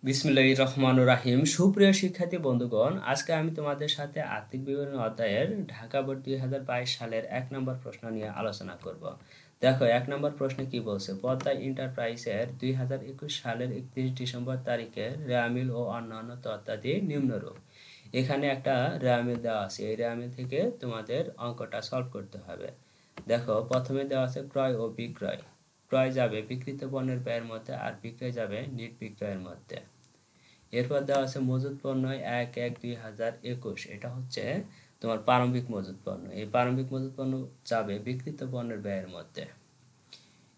বিসমিল্লাহির রহমানির রহিম। সুপ্রিয় শিক্ষার্থী বন্ধুগণ, আজকে আমি তোমাদের সাথে আর্থিক বিবরণী অধ্যায়ের ঢাকা বোর্ড 2022 সালের 1 নম্বর প্রশ্ন নিয়ে আলোচনা করব। দেখো 1 নম্বর প্রশ্নে কি বলছে, পদ্মা এন্টারপ্রাইজের 2021 সালের 31 ডিসেম্বর তারিখে রেয়ামিল ও অন্যান্য তথ্যাদি নিম্নরূপ। এখানে একটা রেয়ামিল দেওয়া আছে, এই রেয়ামিল থেকে তোমাদের অঙ্কটা সলভ করতে হবে। দেখো প্রথমে দেওয়া আছে ক্রয় ও বিক্রয়। ক্রয় যাবে বিক্রিত পণ্যের ব্যয়ের মধ্যে আর বিক্রয় যাবে নিট বিক্রয়ের মধ্যে। এরপর দেওয়া আছে মজুত পণ্য 1/1/2021, এটা হচ্ছে তোমার প্রারম্ভিক মজুত পণ্য। এই প্রারম্ভিক মজুত পণ্য যাবে বিক্রিত পণ্যের ব্যয়ের মধ্যে।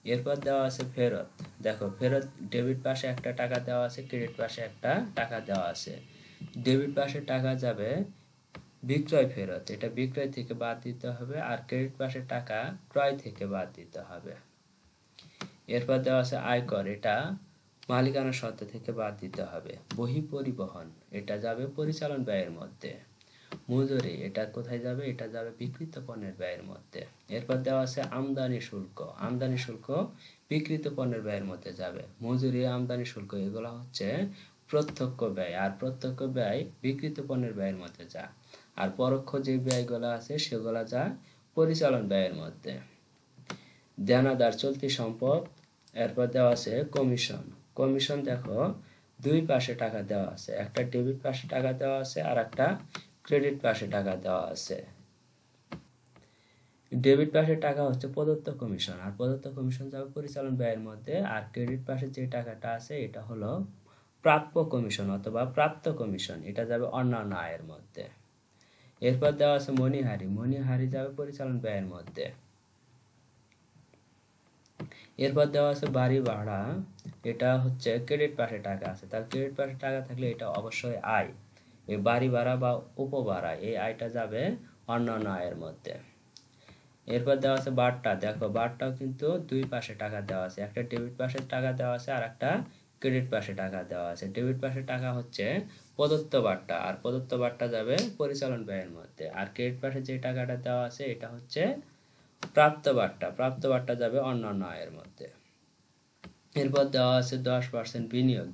এরপর দেওয়া আছে ফেরত। দেখো ফেরত ডেবিট পাশে একটা টাকা দেওয়া আছে, ক্রেডিট পাশে একটা টাকা দেওয়া আছে। ডেবিট পাশে টাকা যাবে বিক্রয় ফেরত, এটা বিক্রয় থেকে বাদ দিতে হবে, আর ক্রেডিট পাশে টাকা ক্রয় থেকে বাদ দিতে হবে। এরপর দেওয়া আছে আয়কর, এটা মালিকানা সত্ত্ব থেকে বাদ দিতে হবে। বহি পরিবহন, এটা যাবে পরিচালন ব্যয়ের মধ্যে। মজুরি, এটা কোথায় যাবে, এটা যাবে বিক্রিত পণ্যের ব্যয়ের মধ্যে। এরপর দেওয়া আছে আমদানি শুল্ক। আমদানি শুল্ক বিক্রিত পণ্যের ব্যয়ের মধ্যে যাবে। মজুরি, আমদানি শুল্ক এগুলো হচ্ছে প্রত্যক্ষ ব্যয়, আর প্রত্যক্ষ ব্যয় বিক্রিত পণ্যের ব্যয়ের মধ্যে যা। আর পরোক্ষ যে ব্যয়গুলো আছে সেগুলো যা পরিচালন ব্যয়ের মধ্যে। দেনাদার চলতি সম্পদ। এরপর দেওয়া আছে কমিশন। কমিশন দেখো দুই পাশে টাকা দেওয়া আছে, একটা ডেবিট পাশে টাকা দেওয়া আছে আর একটা ক্রেডিট পাশে টাকা দেওয়া আছে। ডেবিট পাশে টাকা হচ্ছে প্রদত্ত কমিশন, আর প্রদত্ত কমিশন যাবে পরিচালন ব্যয়ের মধ্যে। আর ক্রেডিট পাশে যে টাকাটা আছে এটা হলো প্রাপ্য কমিশন অথবা প্রাপ্ত কমিশন, এটা যাবে অন্যান্য আয়ের মধ্যে। এরপর দেওয়া আছে মণিহারি। মণিহারি যাবে পরিচালন ব্যয়ের মধ্যে। এরপর দেওয়া আছে বাড়ি ভাড়া, এটা হচ্ছে ক্রেডিট পাশে টাকা আছে, তার ক্রেডিট পাশে টাকা থাকলে এটা অবশ্যই আয়। এই বাড়ি ভাড়া বা উপভাড়া এই আয়টা যাবে অন্যান্য আয়ের মধ্যে। এরপর দেওয়া আছে বাট্টা। দেখো বাট্টাও কিন্তু দুই পাশে টাকা দেওয়া আছে, একটা ডেবিট পাশে টাকা দেওয়া আছে আর একটা ক্রেডিট পাশে টাকা দেওয়া আছে। ডেবিট পাশে টাকা হচ্ছে প্রদত্ত বাট্টা, আর প্রদত্ত বাট্টা যাবে পরিচালন ব্যয়ের মধ্যে। আর ক্রেডিট পাশে যে টাকাটা দেওয়া আছে এটা হচ্ছে প্রাপ্ত বাট্টা, প্রাপ্ত বাট্টা যাবে অন্যান্য আয়ের মধ্যে। এরপর দেওয়া আছে 10% বিনিয়োগ।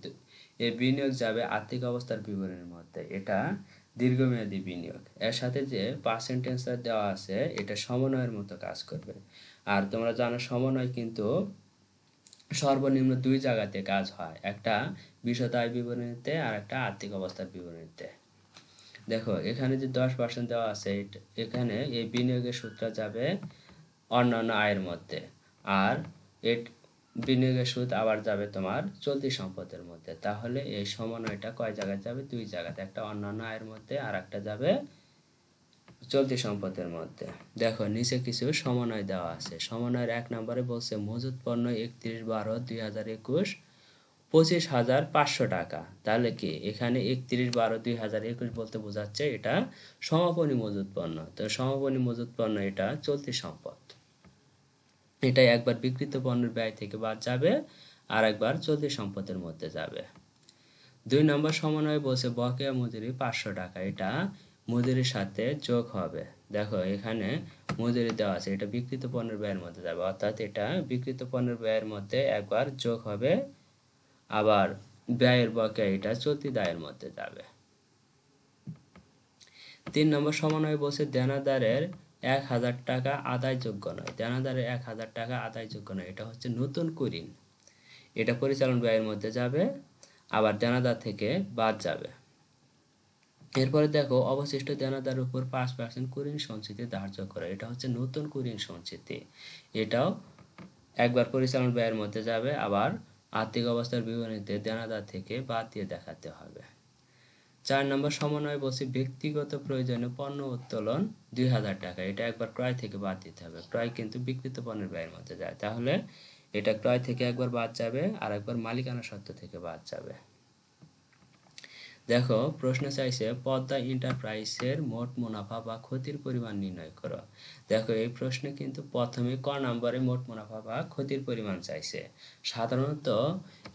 এই বিনিয়োগ যাবে আর্থিক অবস্থার বিবরণের মধ্যে, এটা দীর্ঘমেয়াদী বিনিয়োগ। এর সাথে যে পার্সেন্টেজটা দেওয়া আছে এটা সমন্বয়ের মতো কাজ করবে। আর তোমরা জানো সমন্বয় কিন্তু সর্বনিম্ন দুই জায়গাতে কাজ হয়, একটা বিশদ আয় বিবরণীতে আর একটা আর্থিক অবস্থার বিবরণীতে। দেখো এখানে যে 10% দেওয়া আছে, এখানে এই বিনিয়োগের সূত্র যাবে অন্যান্য আয়ের মধ্যে, আর বিনিয়োগের সুদ আবার যাবে তোমার চলতি সম্পদের মধ্যে। তাহলে এই সমন্বয়টা কয় জায়গায় যাবে, দুই জায়গাতে, একটা অন্যান্য আয়ের মধ্যে আর একটা যাবে চলতি সম্পদের মধ্যে। দেখো নিচে কিছু সমন্বয় দেওয়া আছে। সমন্বয়ের 1 নম্বরে বলছে মজুত পণ্য 31/12/2021 25,500 টাকা। তাহলে কি এখানে 31/12/2021 বলতে বোঝাচ্ছে এটা সমাপনী মজুত পণ্য। তো সমাপনী মজুত পণ্য এটা চলতি সম্পদ, এটা একবার বিক্রিত পণ্যের ব্যয় থেকে বাদ যাবে আর একবার চলতি সম্পদের মধ্যে যাবে। 2 নম্বর সমন্বয়ে বলছে বকেয়া মজুরি 500 টাকা, এটা মজুরির সাথে যোগ হবে। দেখো এখানে মজুরি দেওয়া আছে, এটা বিক্রিত পণ্যের ব্যয়ের মধ্যে যাবে, অর্থাৎ এটা বিক্রিত পণ্যের ব্যয়ের মধ্যে একবার যোগ হবে, আবার ব্যয়ের বকেয়া এটা চলতি দায়ের মধ্যে যাবে। 3 নম্বর সমন্বয়ে বলছে দেনাদারের 1,000 টাকা আদায়যোগ্য নয়। দেনাদারের 1,000 টাকা আদায়যোগ্য নয়, এটা হচ্ছে নতুন কুঋণ, এটা পরিচালন ব্যয়ের মধ্যে যাবে, আবার দেনাদার থেকে বাদ যাবে। এরপরে দেখো অবশিষ্ট দেনাদারের উপর 5% কুঋণ সঞ্চিতি ধার্য করা, এটা হচ্ছে নতুন কুঋণ সঞ্চিতি, এটাও একবার পরিচালন ব্যয়ের মধ্যে যাবে, আবার আর্থিক অবস্থার বিবরণীতে দেনাদার থেকে বাদ দিয়ে দেখাতে হবে। 4 নম্বর সমন্বয়ে বলছি ব্যক্তিগত প্রয়োজনে পণ্য উত্তোলন 2,000 টাকা, এটা একবার ক্রয় থেকে বাদ দিতে হবে। ক্রয় কিন্তু বিক্রিত পণ্যের ব্যয়ের মধ্যে যায়, তাহলে এটা ক্রয় থেকে একবার বাদ যাবে আর একবার মালিকানা সত্ত্ব থেকে বাদ যাবে। দেখো প্রশ্ন চাইছে পদ্মা এন্টারপ্রাইজের মোট মুনাফা বা ক্ষতির পরিমাণ নির্ণয় করো। দেখো এই প্রশ্নে কিন্তু প্রথমে ক নম্বরে মোট মুনাফা বা ক্ষতির পরিমাণ চাইছে। সাধারণত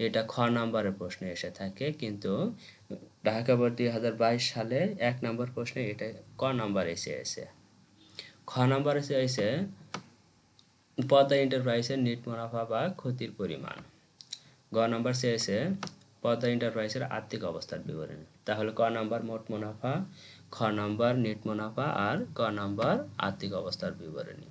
এটা খ নম্বরের প্রশ্নে এসে থাকে, কিন্তু ঢাকা বোর্ড 2022 সালে 1 নম্বর প্রশ্নে এটা ক নম্বর এসে খ নম্বরে চাইছে পদ্মা এন্টারপ্রাইজের নেট মুনাফা বা ক্ষতির পরিমাণ। গ নম্বর চেয়েছে পদ্মা এন্টারপ্রাইজের আর্থিক অবস্থার বিবরণী। তাহলে ক নাম্বার মোট মুনাফা, খ নাম্বার নেট মুনাফা, আর ক নাম্বার আর্থিক অবস্থার বিবরণী।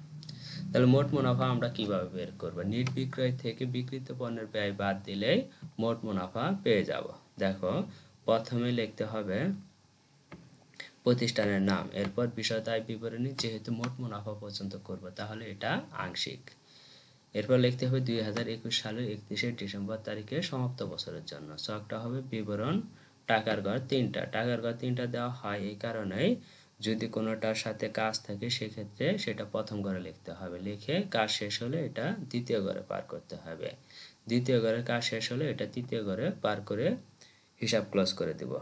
তাহলে মোট মুনাফা আমরা কিভাবে বের করব? নিট বিক্রয় থেকে বিক্রিত পণ্যের ব্যয় বাদ দিলেই মোট মুনাফা পেয়ে যাব। দেখো, প্রথমে লিখতে হবে প্রতিষ্ঠানের নাম, এরপর বিশদ আয় বিবরণী। যেহেতু মোট মুনাফা পর্যন্ত করব তাহলে এটা আংশিক। এরপর লিখতে হবে 2021 সালের 31শে ডিসেম্বর তারিখে সমাপ্ত বছরের জন্য। ছকটা হবে বিবরণ টাকার ঘর 3টা। টাকার ঘর 3টা দেওয়া হয় এই কারণেই, যদি কোনোটার সাথে কাজ থাকে সেক্ষেত্রে সেটা প্রথম ঘরে লিখতে হবে, লিখে কাজ শেষ হলে এটা দ্বিতীয় ঘরে পার করতে হবে। দ্বিতীয় ঘরের কাজ শেষ হলে এটা তৃতীয় ঘরে পার করে হিসাব ক্লোজ করে দেব।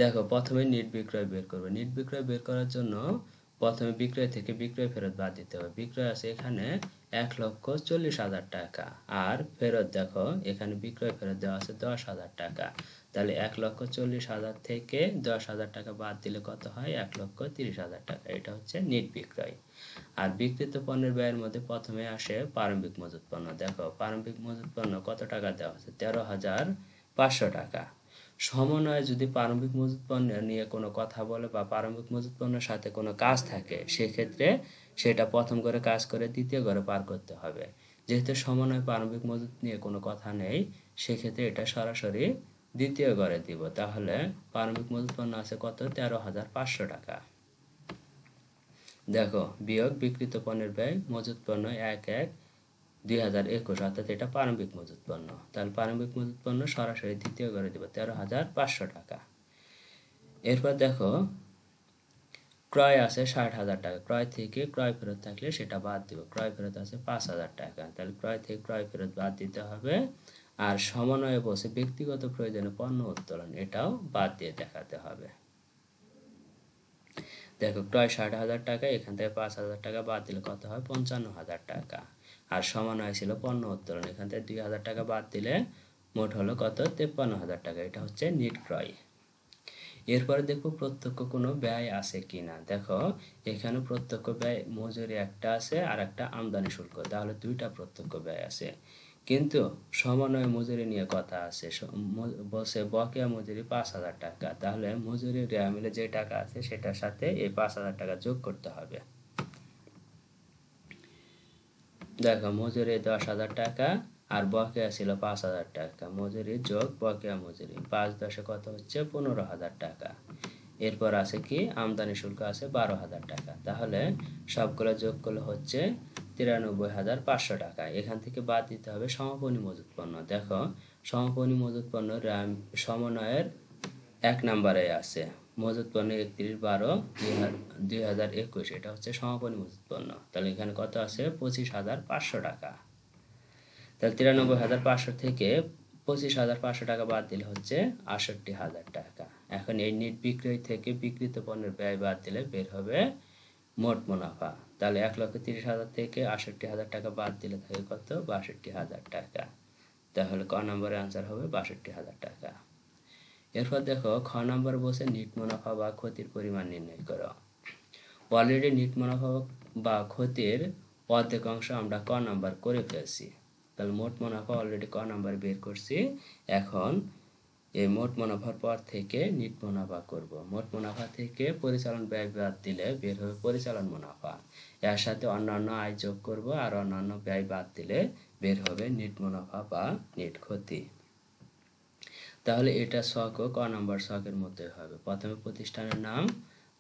দেখো, প্রথমে নিট বিক্রয় বের করব। নিট বিক্রয় বের করার জন্য প্রথমে বিক্রয় থেকে বিক্রয় ফেরত বাদ দিতে হবে। বিক্রয় আছে এখানে 1,40,000 টাকা, আর ফেরত দেখো এখানে বিক্রয় ফেরত দেওয়া আছে 10,000 টাকা। তাহলে 1,40,000 থেকে 10,000 টাকা বাদ দিলে কত হয়? 1,30,000 টাকা। এটা হচ্ছে নিট বিক্রয়। আর বিক্রিত পণ্যের ব্যয়ের মধ্যে প্রথমে আসে প্রারম্ভিক মজুত পণ্য। দেখো, প্রারম্ভিক মজুত পণ্য কত টাকা দেওয়া আছে? 13,500 টাকা। সমন্বয়ে যদি প্রারম্ভিক মজুত পণ্য নিয়ে কোনো কথা বলে বা প্রারম্ভিক মজুত পণ্যের সাথে কোনো কাজ থাকে সেক্ষেত্রে সেটা প্রথম ঘরে কাজ করে দ্বিতীয় ঘরে পার করতে হবে। যেহেতু সমন্বয় প্রারম্ভিক মজুত নিয়ে কোনো কথা নেই সেক্ষেত্রে এটা সরাসরি দ্বিতীয় ঘরে দিব। তাহলে প্রারম্ভিক মজুত পণ্য আছে কত? 13,500 টাকা। দেখো, বিয়োগ বিক্রিত পণ্যের ব্যয় মজুত পণ্য 1/1/2021, অর্থাৎ এটা প্রারম্ভিক মজুত পণ্য। তাহলে প্রারম্ভিক মজুত পণ্য সরাসরি দ্বিতীয় ঘরে দেব 13,500 টাকা। এরপর দেখো, ক্রয় আছে 60,000 টাকা। ক্রয় থেকে ক্রয় ফেরত থাকলে সেটা বাদ দিব। ক্রয় ফেরত আছে 5,000 টাকা। তাহলে ক্রয় থেকে ক্রয় ফেরত বাদ দিতে হবে। আর সমন্বয়ে বসে ব্যক্তিগত প্রয়োজনে পণ্য উত্তোলন, এটাও বাদ দিয়ে দেখাতে হবে। দেখো, ক্রয় 60,000 টাকা, এখান থেকে 5,000 টাকা বাদ দিলে কত হয়? 55,000 টাকা। আর সমন্বয় ছিল পণ্য উত্তোলন, এখান থেকে 2,000 টাকা বাদ দিলে মোট হলো কত? 53,000 টাকা। এটা হচ্ছে নিট ক্রয়। এরপরে দেখো প্রত্যক্ষ কোনো ব্যয় আছে কিনা। দেখো, এখানে প্রত্যক্ষ ব্যয় মজুরি একটা আছে আর একটা আমদানি শুল্ক, তাহলে দুইটা প্রত্যক্ষ ব্যয় আছে। কিন্তু সমন্বয় মজুরি নিয়ে কথা আছে, বলছে বকেয়া মজুরি 5,000 টাকা। তাহলে মজুরি রেয়া মিলে যে টাকা আছে সেটার সাথে এই 5,000 টাকা যোগ করতে হবে। দেখো, মজুরি 10,000 টাকা আর বকেয়া ছিল 5,000 টাকা। মজুরি যোগ বকেয়া মজুরি 5×10 কত হচ্ছে? 15,000 টাকা। এরপর আছে কি? আমদানি শুল্ক আছে 12,000 টাকা। তাহলে সবগুলো যোগ করলে হচ্ছে 93,500 টাকা। এখান থেকে বাদ দিতে হবে সমাপনী মজুত পণ্য। দেখো, সমাপনী মজুত পণ্য সমন্বয়ের 1 নম্বরে আছে। মজুত পণ্য 31/12/2021, এটা হচ্ছে সমাপনী মজুত পণ্য। তাহলে এখানে কত আছে? 25,500 টাকা। তাহলে 93,500 থেকে 25,500 টাকা বাদ দিলে হচ্ছে 68,000 টাকা। এখন এই নিট বিক্রয় থেকে বিক্রিত পণ্যের ব্যয় বাদ দিলে বের হবে মোট মুনাফা। তাহলে 1,30,000 থেকে 68,000 টাকা বাদ দিলে থাকে কত? 62,000 টাকা। তাহলে ক নম্বরের আনসার হবে 62,000 টাকা। এরপর দেখো, খ নম্বর বলছে নিট মুনাফা বা ক্ষতির পরিমাণ নির্ণয় করো। অলরেডি নিট মুনাফা বা ক্ষতির অর্ধেক অংশ আমরা ক নাম্বার করে ফেলছি। তাহলে মোট মুনাফা অলরেডি ক নাম্বার বের করছি। এখন এই মোট মুনাফার পর থেকে নিট মুনাফা করব। মোট মুনাফা থেকে পরিচালন ব্যয় বাদ দিলে বের হবে পরিচালন মুনাফা। এর সাথে অন্যান্য আয় যোগ করব আর অন্যান্য ব্যয় বাদ দিলে বের হবে নিট মুনাফা বা নিট ক্ষতি। তাহলে এটা ছকও ক নাম্বার ছকের মধ্যে হবে। প্রথমে প্রতিষ্ঠানের নাম,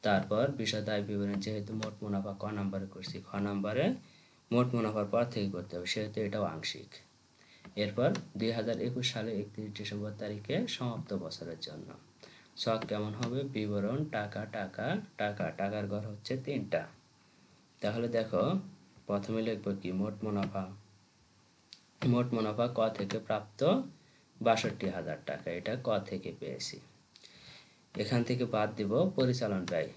তারপর বিশদ আয় বিবরণী। যেহেতু মোট মুনাফা ক নাম্বারে করছি, খ নাম্বারে মোট মুনাফার পর থেকে করতে হবে, সেহেতু এটাও আংশিক। এরপর 2021 সালে 31 ডিসেম্বর তারিখে সমাপ্ত বছরের জন্য ছক কেমন হবে? বিবরণ টাকা টাকা টাকা, টাকার ঘর হচ্ছে 3টা। তাহলে দেখো, প্রথমে লিখবো কি? মোট মুনাফা। মোট মুনাফা ক থেকে প্রাপ্ত 62,000 টাকা, এটা ক থেকে পেয়েছি। এখান থেকে বাদ দিব পরিচালন ব্যয়।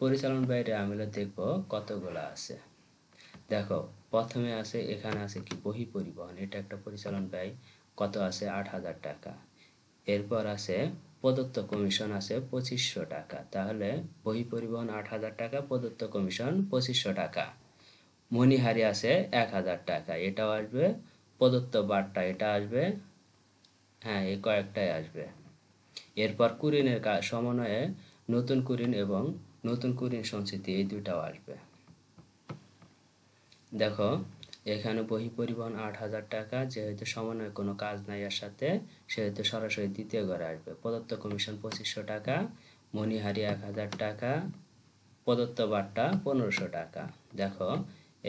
পরিচালন ব্যয়টা আমি দেখব কতগুলো আছে। দেখো, প্রথমে আছে এখানে আছে কি? বহি পরিবহন, এটা একটা পরিচালন ব্যয়, কত আছে? 8,000 টাকা। এরপর আছে প্রদত্ত কমিশন আছে 2,500 টাকা। তাহলে বহি পরিবহন 8,000 টাকা, প্রদত্ত কমিশন 2,500 টাকা। মণিহারি আছে 1,000 টাকা, এটাও আসবে। প্রদত্ত বার্তা এটা আসবে হ্যাঁ, এই কয়েকটাই আসবে। এরপর কুরিনের সমন্বয়ে নতুন কুরিন এবং নতুন কুরিন সঞ্চিতি এই দুটাও আসবে। দেখো এখানে বহি পরিবহন ৮,০০০ টাকা, যেহেতু সমন্বয়ে কোনো কাজ নাই এর সাথে, সেহেতু সরাসরি দ্বিতীয় ঘরে আসবে। প্রদত্ত কমিশন ২৫০০ টাকা, মণিহারি ১,০০০ টাকা, প্রদত্ত বাট্টা ১৫০০ টাকা। দেখো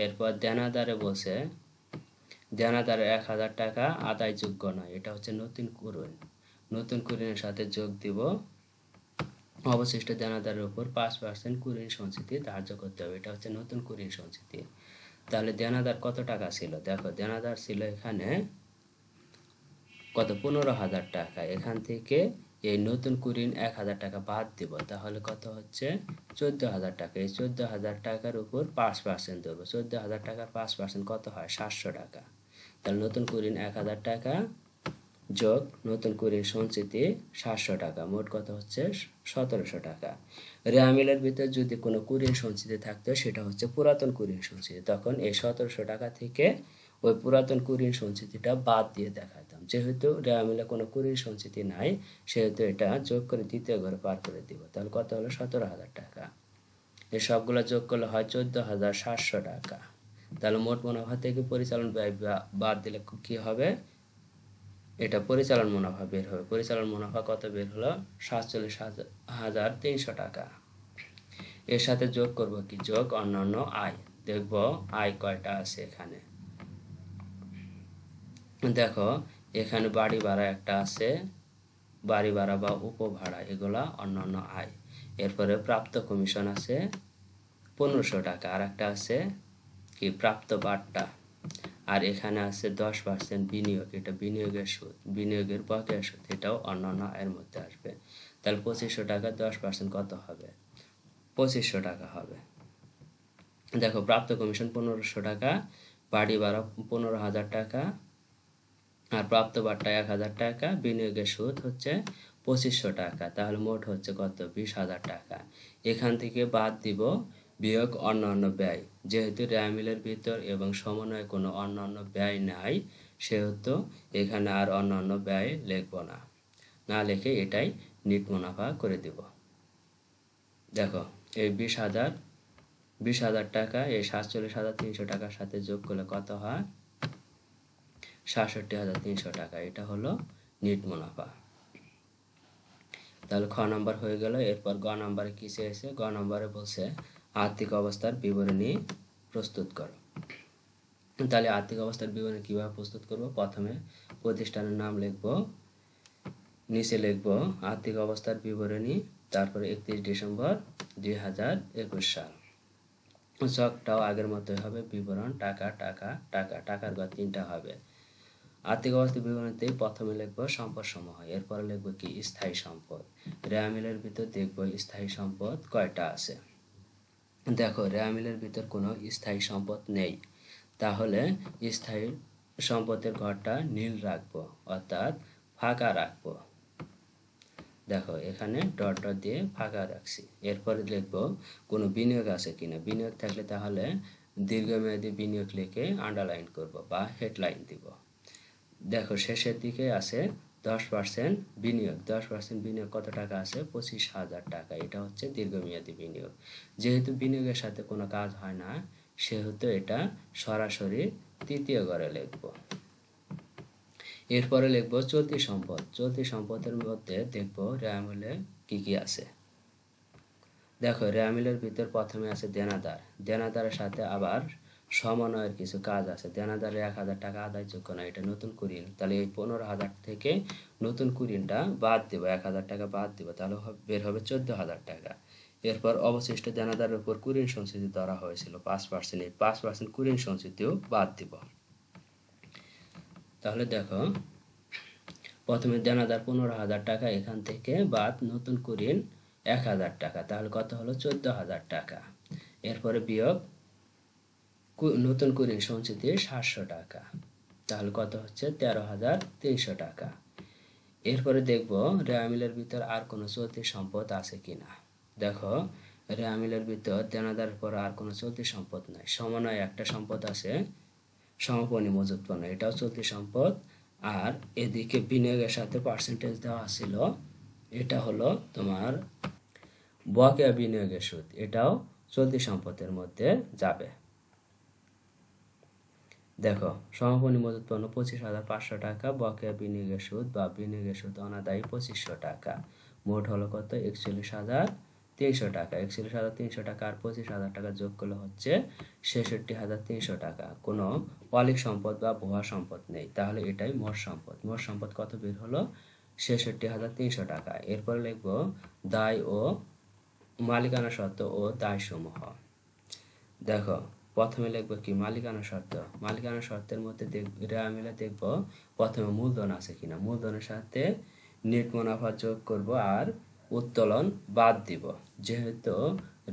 এরপর দেনাদারে বসে দেনাদারের ১,০০০ টাকা আদায়যোগ্য নয়, এটা হচ্ছে নতুন কুরিন। নতুন কুরিনের সাথে যোগ দিব অবশিষ্ট দেনাদারের উপর ৫% কুরিন সঞ্চিতি ধার্য করতে হবে, এটা হচ্ছে নতুন কুরিন সঞ্চিতি। তাহলে দেনাদার কত টাকা ছিল? দেখো দেনাদার ছিল এখানে কত, ১৫,০০০ টাকা। এখান থেকে এই নতুন কুরিন ১,০০০ টাকা বাদ দিব, তাহলে কত হচ্ছে ১৪,০০০ টাকা। এই ১৪,০০০ টাকার উপর ৫% দেবো। ১৪,০০০ টাকার ৫% কত হয়? ৭০০ টাকা। তাহলে নতুন কুরিন ১,০০০ টাকা যোগ নতুন কুরিন সঞ্চিতি ৭০০ টাকা, মোট কত হচ্ছে ১৭০০ টাকা। রেওয়া মিলের ভিতরে যদি কোনো কুরিন সঞ্চিতি থাকতো সেটা হচ্ছে পুরাতন কুরিন সঞ্চিতি, তখন এই ১৭০০ টাকা থেকে ওই পুরাতন কুরিন সঞ্চিতিটা বাদ দিয়ে দেখাতাম। যেহেতু রেওয়া মিলে কোনো কুরিন সঞ্চিতি নাই, সেহেতু এটা যোগ করে দ্বিতীয় ঘরে পার করে দিব। তাহলে কত হলো? ১৭,০০০ টাকা। এই সবগুলো যোগ করলে হয় ১৪,৭০০ টাকা। তাহলে মোট মুনাফা থেকে পরিচালন ব্যয় বাদ দিলে কি হবে? এটা পরিচালন মুনাফা বের হবে। পরিচালন মুনাফা কত বের হলো? ৪৭,৩০০ টাকা। এর সাথে যোগ করব কি? যোগ অন্যান্য আয়। দেখব আয় কয়টা আছে এখানে। দেখো এখানে বাড়ি ভাড়া একটা আছে, বাড়ি ভাড়া বা উপভাড়া, এগুলা অন্যান্য আয়। এরপরে প্রাপ্ত কমিশন আছে ১৫০০ টাকা, আর একটা আছে কি প্রাপ্ত বাট্টা, আর এখানে আছে ১০% বিনিয়োগ, এটা বিনিয়োগের সুদ, বিনিয়োগের বকেয়া সুদ, এটাও অন্যান্য আয়ের মধ্যে আসবে। তাহলে ২৫০০ টাকা ১০% কত হবে? ২৫০০ টাকা হবে। দেখো প্রাপ্ত কমিশন ১৫০০ টাকা, বাড়ি ভাড়া ১৫,০০০ টাকা, আর প্রাপ্ত বাট্টা ১,০০০ টাকা, বিনিয়োগের সুদ হচ্ছে ২৫০০ টাকা। তাহলে মোট হচ্ছে কত? ২০,০০০ টাকা। এখান থেকে বাদ দিব বিয়োগ অন্যান্য ব্যয়। যেহেতু রেওয়া মিলের ভিতর এবং সমন্বয়ে কোনো অন্যান্য ব্যয় নাই, সেহেতু এখানে আর অন্যান্য ব্যয় লিখব না, না লিখে এটাই নিট মুনাফা করে দিব। দেখো এই ২০,০০০ টাকা এই ৪৭,৩০০ টাকার সাথে যোগ করলে কত হয়? ৬৭,৩০০ টাকা। এটা হলো নিট মুনাফা। তাহলে খ নাম্বার হয়ে গেল। এরপর গ নাম্বারে কি চেয়েছে? গ নাম্বারে বলছে আর্থিক অবস্থার বিবরণী প্রস্তুত করো। তাহলে আর্থিক অবস্থার বিবরণী কিভাবে প্রস্তুত করব? প্রথমে প্রতিষ্ঠানের নাম লিখব, নিচে লিখব আর্থিক অবস্থার বিবরণী, তারপরে ৩১ ডিসেম্বর ২০২১ সাল। ছকটাও আগের মতোই হবে, বিবরণ টাকা টাকা টাকা, টাকার ঘর ৩টা হবে। আর্থিক অবস্থা বিবরণীতে প্রথমে লিখব সম্পদ সমূহ, এরপরে লিখব কি স্থায়ী সম্পদ। রেওয়া মিলের ভিতর দেখব স্থায়ী সম্পদ কয়টা আছে। দেখো রেওয়া মিলের ভিতর কোনো স্থায়ী সম্পদ নেই, তাহলে স্থায়ী সম্পদের ঘরটা নীল রাখবো, অর্থাৎ ফাঁকা রাখবো। দেখো এখানে ডট ডট দিয়ে ফাঁকা রাখছি। এরপরে লিখব কোনো বিনিয়োগ আছে কিনা, বিনিয়োগ থাকলে তাহলে দীর্ঘমেয়াদী বিনিয়োগ লিখে আন্ডারলাইন করব বা হেডলাইন দিব। দেখো শেষের দিকে আছে 10% বিনিয়োগ। 10% বিনিয়োগ কত টাকা আছে? 25,০০০ টাকা। এটা হচ্ছে দীর্ঘমেয়াদী বিনিয়োগ। যেহেতু বিনিয়োগের সাথে কোনো কাজ হয় না, সেহেতু এটা সরাসরি তৃতীয় ঘরে লিখব। এরপরে লিখব চলতি সম্পদ। চলতি সম্পদের মধ্যে দেখব রেওয়া মিলে কি কি আছে। দেখো রেওয়া মিলের ভিতর প্রথমে আছে দেনাদার। দেনাদারের সাথে আবার সমন্বয়ের কিছু কাজ আছে। দেনাদারের ১,০০০ টাকা আদায়যোগ্য না, এটা নতুন কুরিন। তাহলে এই ১৫,০০০ থেকে নতুন কুরিনটা বাদ দিব, ১,০০০ টাকা বাদ দিব, তাহলে বের হবে ১৪,০০০ টাকা। এরপর অবশিষ্ট দেনাদারের উপর কুরিন সঞ্চিতি ধরা হয়েছিল ৫%, এই ৫% কুরিন সঞ্চিতিও বাদ দিব। তাহলে দেখো প্রথমে দেনাদার ১৫,০০০ টাকা, এখান থেকে বাদ নতুন কুরিন ১,০০০ টাকা, তাহলে কত হলো? ১৪,০০০ টাকা। এরপরে বিয়োগ নতুন কুরিন সঞ্চিতি ৭০০ টাকা, তাহলে কত হচ্ছে? ১৩,৩০০ টাকা। এরপরে দেখব রেওয়া মিলের ভিতর আর কোনো চলতি সম্পদ আছে কিনা। দেখো রেওয়া মিলের ভিতর দেনাদারের পর আর কোনো চলতি সম্পদ নাই। সমন্বয়ে একটা সম্পদ আছে, সমাপনী মজুত পণ্য, এটাও চলতি সম্পদ। আর এদিকে বিনিয়োগের সাথে পার্সেন্টেজ দেওয়া ছিল, এটা হলো তোমার বকেয়া বিনিয়োগের সুদ, এটাও চলতি সম্পদের মধ্যে যাবে। দেখো সমাপনী মজুত পণ্য 25,500 টাকা, বকেয়া বিনিয়োগের সুদ বা বিনিয়োগের সুদ অনাদায়ী 2500 টাকা, মোট হলো কত 41,300 টাকা। 41,300 টাকা আর 25,000 টাকা যোগ করলে হচ্ছে 66,300 টাকা। কোনো অলিক সম্পদ বা ভুয়া সম্পদ নেই, তাহলে এটাই মোট সম্পদ। মোট সম্পদ কত বের হলো 66,300 টাকা। এরপর লিখবো দায় ও মালিকানা সত্ত্ব ও দায় সমূহ। দেখো প্রথমে লিখবো কি মালিকানা শর্ত। মালিকানা শর্তের মধ্যে রেওয়া মিলে দেখবো প্রথমে মূলধন আছে কিনা, মূলধনের সাথে নেট মুনাফা যোগ করব আর উত্তোলন বাদ দিব। যেহেতু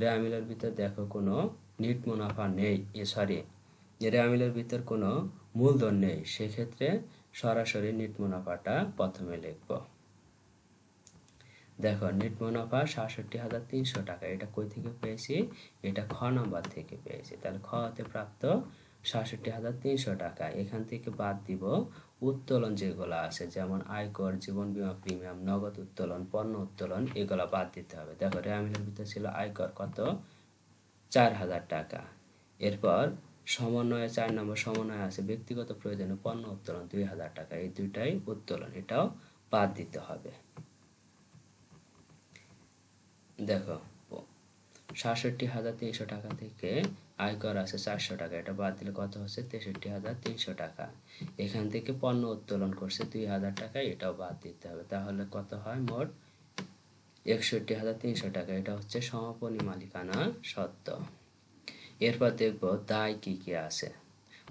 রেওয়া মিলের ভিতর দেখো কোনো নেট মুনাফা নেই, রেওয়া মিলের ভিতর কোনো মূলধন নেই, সেক্ষেত্রে সরাসরি নেট মুনাফাটা প্রথমে লিখবো। দেখো নেট মুনাফা 67,300 টাকা, এটা কই থেকে পেয়েছি, এটা খ নাম্বার থেকে পেয়েছি। তাহলে খ হতে প্রাপ্ত 67,300 টাকা। এখান থেকে বাদ দিব উত্তোলন যেগুলো আছে, যেমন আয়কর, জীবন বীমা প্রিমিয়াম, নগদ উত্তোলন, পণ্য উত্তোলন, এগুলো বাদ দিতে হবে। দেখো রেওয়া মিলের ভিতরে ছিল আয়কর কত 4,000 টাকা। এরপর সমন্বয়ে 4 নম্বর সমন্বয় আছে ব্যক্তিগত প্রয়োজনে পণ্য উত্তোলন 2,000 টাকা, এই দুইটাই উত্তোলন, এটাও বাদ দিতে হবে। দেখো 67,300 টাকা থেকে আয়কর আছে 400 টাকা, এটা বাদ দিলে কত হচ্ছে 63,300 টাকা। এখান থেকে পণ্য উত্তোলন করছে 2,000 টাকা, এটাও বাদ দিতে হবে। তাহলে কত হয় মোট 61,300 টাকা। এটা হচ্ছে সমাপনী মালিকানা সত্ত্ব। এরপর দেখবো দায় কি কি আছে।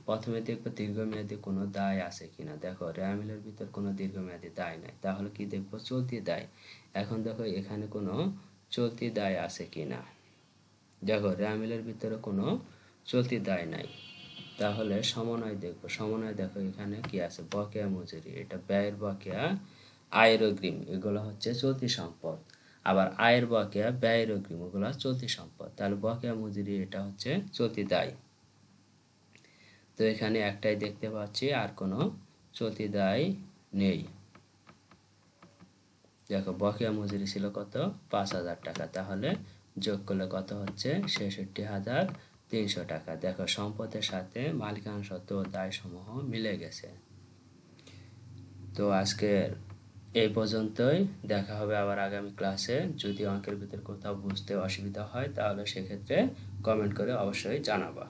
প্রথমে দেখবো দীর্ঘমেয়াদী কোনো দায় আছে কিনা। দেখো রেওয়া মিলের ভিতর কোনো দীর্ঘমেয়াদী দায় নাই, তাহলে কি দেখবো চলতি দায়। এখন দেখো এখানে কোনো চলতি দায় আছে কিনা। দেখো রেওয়া মিলের ভিতরে কোনো চলতি দায় নাই, তাহলে সমন্বয় দেখবো। সমন্বয় দেখো এখানে কি আছে বকেয়া মজুরি, এটা ব্যয়ের বকেয়া, আয়ের অগ্রিম, এগুলো হচ্ছে চলতি সম্পদ। আবার আয়ের বকেয়া, ব্যয়ের অগ্রিম, ওগুলো চলতি সম্পদ। তাহলে বকেয়া মজুরি এটা হচ্ছে চলতি দায়। তো এখানে একটাই দেখতে পাচ্ছি, আর কোনো চলতি দায় নেই। দেখো বকেয়া মজুরি ছিল কত 5,000 টাকা, তাহলে যোগ করলে কত হচ্ছে 66,300 টাকা। দেখো সম্পদের সাথে মালিকানা সত্ত্ব ও দায় সমূহ মিলে গেছে। তো আজকের এই পর্যন্তই, দেখা হবে আবার আগামী ক্লাসে। যদি অঙ্কের ভিতর কোথাও বুঝতে অসুবিধা হয় তাহলে সেক্ষেত্রে কমেন্ট করে অবশ্যই জানাবা।